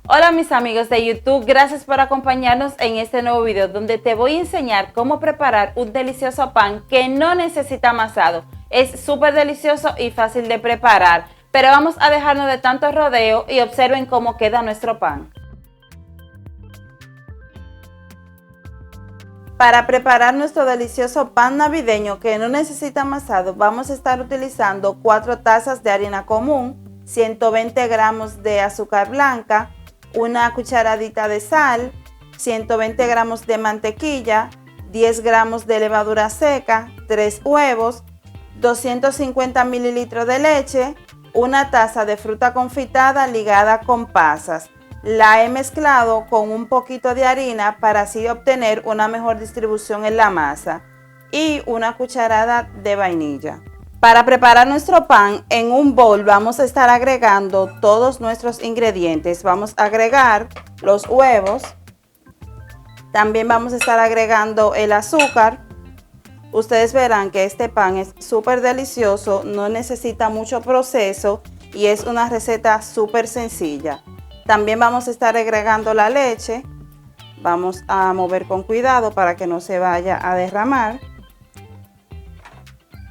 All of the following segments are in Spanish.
Hola mis amigos de YouTube, gracias por acompañarnos en este nuevo video donde te voy a enseñar cómo preparar un delicioso pan que no necesita amasado. Es súper delicioso y fácil de preparar, pero vamos a dejarnos de tanto rodeo y observen cómo queda nuestro pan. Para preparar nuestro delicioso pan navideño que no necesita amasado, vamos a estar utilizando 4 tazas de harina común, 120 gramos de azúcar blanca, una cucharadita de sal, 120 gramos de mantequilla, 10 gramos de levadura seca, 3 huevos, 250 mililitros de leche, una taza de fruta confitada ligada con pasas. La he mezclado con un poquito de harina para así obtener una mejor distribución en la masa y una cucharada de vainilla. Para preparar nuestro pan, en un bol vamos a estar agregando todos nuestros ingredientes. Vamos a agregar los huevos, también vamos a estar agregando el azúcar. Ustedes verán que este pan es súper delicioso, no necesita mucho proceso y es una receta súper sencilla. También vamos a estar agregando la leche. Vamos a mover con cuidado para que no se vaya a derramar.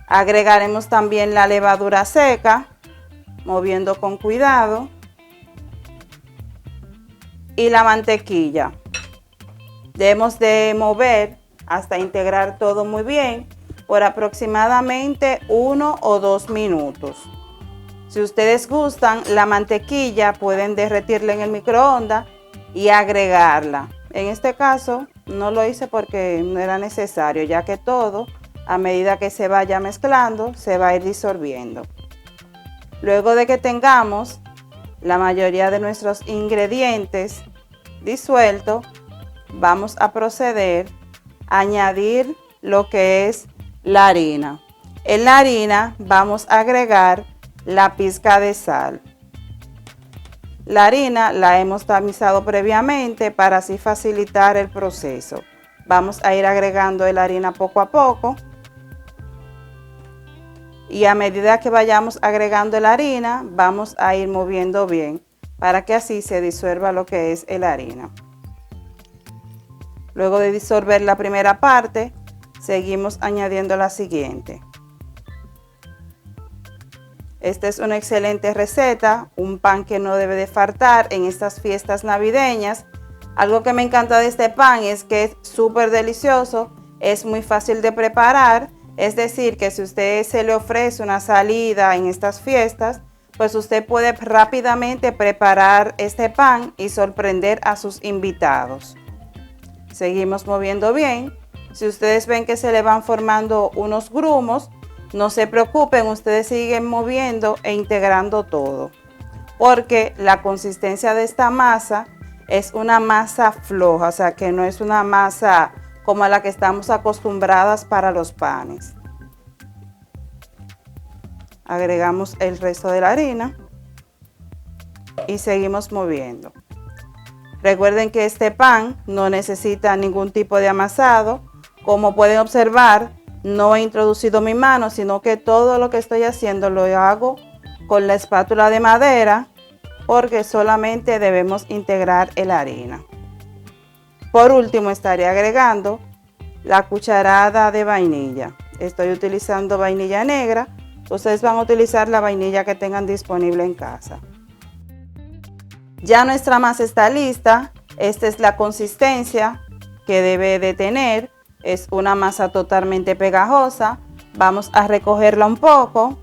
Agregaremos también la levadura seca, moviendo con cuidado. Y la mantequilla. Debemos de mover hasta integrar todo muy bien por aproximadamente 1 o 2 minutos. Si ustedes gustan la mantequilla, pueden derretirla en el microondas y agregarla. En este caso no lo hice porque no era necesario, ya que todo, a medida que se vaya mezclando, se va a ir disolviendo. Luego de que tengamos la mayoría de nuestros ingredientes disueltos, vamos a proceder a añadir lo que es la harina. En la harina vamos a agregar la pizca de sal. La harina la hemos tamizado previamente para así facilitar el proceso. Vamos a ir agregando la harina poco a poco. Y a medida que vayamos agregando la harina, vamos a ir moviendo bien para que así se disuelva lo que es la harina. Luego de disolver la primera parte, seguimos añadiendo la siguiente. Esta es una excelente receta, un pan que no debe de faltar en estas fiestas navideñas. Algo que me encanta de este pan es que es súper delicioso, es muy fácil de preparar. Es decir, que si usted se le ofrece una salida en estas fiestas, pues usted puede rápidamente preparar este pan y sorprender a sus invitados. Seguimos moviendo bien. Si ustedes ven que se le van formando unos grumos, no se preocupen, ustedes siguen moviendo e integrando todo. Porque la consistencia de esta masa es una masa floja, o sea que no es una masa como a la que estamos acostumbradas para los panes. Agregamos el resto de la harina y seguimos moviendo. Recuerden que este pan no necesita ningún tipo de amasado. Como pueden observar, no he introducido mi mano, sino que todo lo que estoy haciendo lo hago con la espátula de madera, porque solamente debemos integrar la harina. Por último, estaré agregando la cucharada de vainilla. Estoy utilizando vainilla negra. Ustedes van a utilizar la vainilla que tengan disponible en casa. Ya nuestra masa está lista. Esta es la consistencia que debe de tener. Es una masa totalmente pegajosa. Vamos a recogerla un poco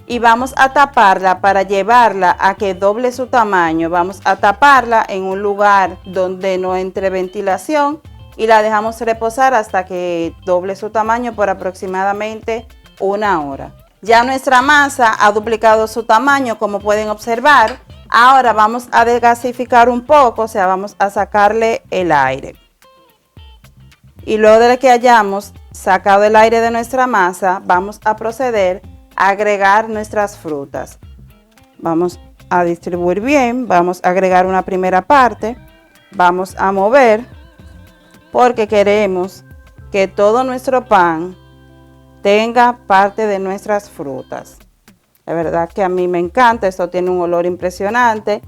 y vamos a taparla para llevarla a que doble su tamaño. Vamos a taparla en un lugar donde no entre ventilación y la dejamos reposar hasta que doble su tamaño por aproximadamente 1 hora. Ya nuestra masa ha duplicado su tamaño, como pueden observar. Ahora vamos a desgasificar un poco, o sea, vamos a sacarle el aire. Y luego de que hayamos sacado el aire de nuestra masa, vamos a proceder a agregar nuestras frutas. Vamos a distribuir bien, vamos a agregar una primera parte, vamos a mover porque queremos que todo nuestro pan tenga parte de nuestras frutas. La verdad que a mí me encanta, esto tiene un olor impresionante.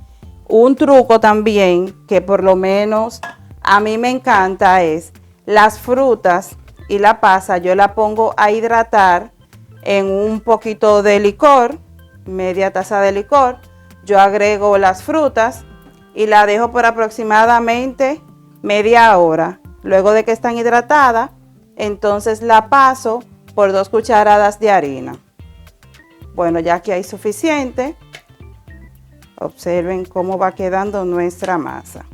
Un truco también que por lo menos a mí me encanta es las frutas y la pasa, yo la pongo a hidratar en un poquito de licor, media taza de licor. Yo agrego las frutas y la dejo por aproximadamente media hora. Luego de que están hidratadas, entonces la paso por 2 cucharadas de harina. Bueno, ya que hay suficiente, observen cómo va quedando nuestra masa.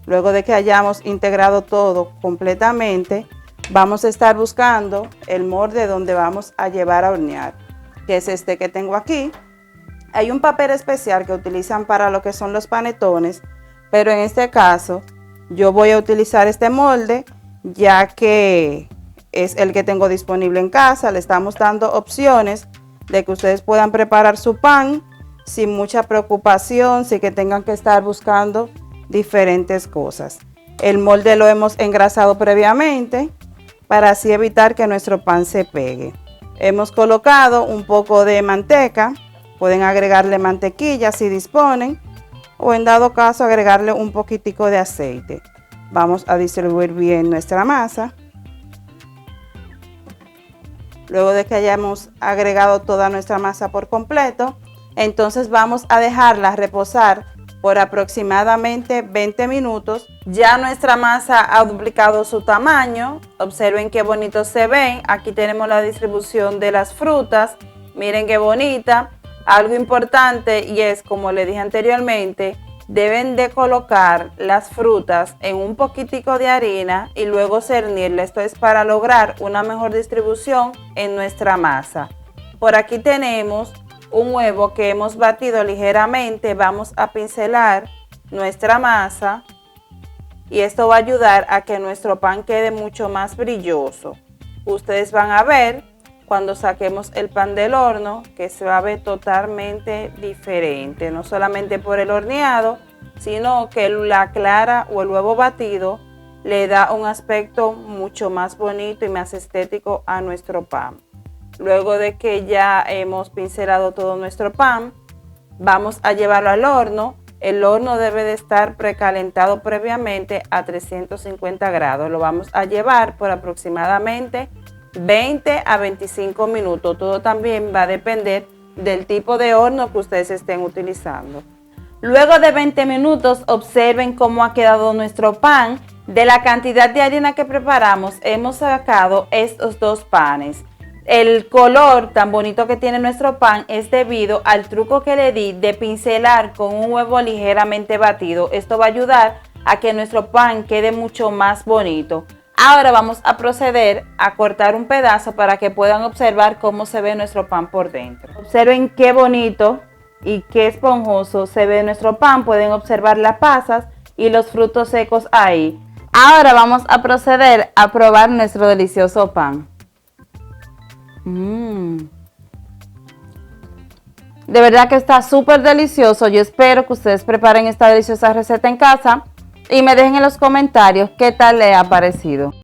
Luego de que hayamos integrado todo completamente, vamos a estar buscando el molde donde vamos a llevar a hornear, que es este que tengo aquí. Hay un papel especial que utilizan para lo que son los panetones, pero en este caso yo voy a utilizar este molde ya que es el que tengo disponible en casa. Le estamos dando opciones de que ustedes puedan preparar su pan sin mucha preocupación, sin que tengan que estar buscando diferentes cosas. El molde lo hemos engrasado previamente para así evitar que nuestro pan se pegue. Hemos colocado un poco de manteca, pueden agregarle mantequilla si disponen, o en dado caso agregarle un poquitico de aceite. Vamos a distribuir bien nuestra masa. Luego de que hayamos agregado toda nuestra masa por completo, entonces vamos a dejarla reposar por aproximadamente 20 minutos. Ya nuestra masa ha duplicado su tamaño. Observen qué bonito se ven. Aquí tenemos la distribución de las frutas. Miren qué bonita. Algo importante, y es como le dije anteriormente, deben de colocar las frutas en un poquitico de harina y luego cernirla. Esto es para lograr una mejor distribución en nuestra masa. Por aquí tenemos un huevo que hemos batido ligeramente. Vamos a pincelar nuestra masa y esto va a ayudar a que nuestro pan quede mucho más brilloso. Ustedes van a ver cuando saquemos el pan del horno que se va a ver totalmente diferente, no solamente por el horneado, sino que la clara o el huevo batido le da un aspecto mucho más bonito y más estético a nuestro pan. Luego de que ya hemos pincelado todo nuestro pan, vamos a llevarlo al horno. El horno debe de estar precalentado previamente a 350 grados. Lo vamos a llevar por aproximadamente 20 a 25 minutos. Todo también va a depender del tipo de horno que ustedes estén utilizando. Luego de 20 minutos, observen cómo ha quedado nuestro pan. De la cantidad de harina que preparamos, hemos sacado estos 2 panes. El color tan bonito que tiene nuestro pan es debido al truco que le di de pincelar con un huevo ligeramente batido. Esto va a ayudar a que nuestro pan quede mucho más bonito. Ahora vamos a proceder a cortar un pedazo para que puedan observar cómo se ve nuestro pan por dentro. Observen qué bonito y qué esponjoso se ve nuestro pan. Pueden observar las pasas y los frutos secos ahí. Ahora vamos a proceder a probar nuestro delicioso pan. De verdad que está súper delicioso. Yo espero que ustedes preparen esta deliciosa receta en casa y me dejen en los comentarios qué tal les ha parecido.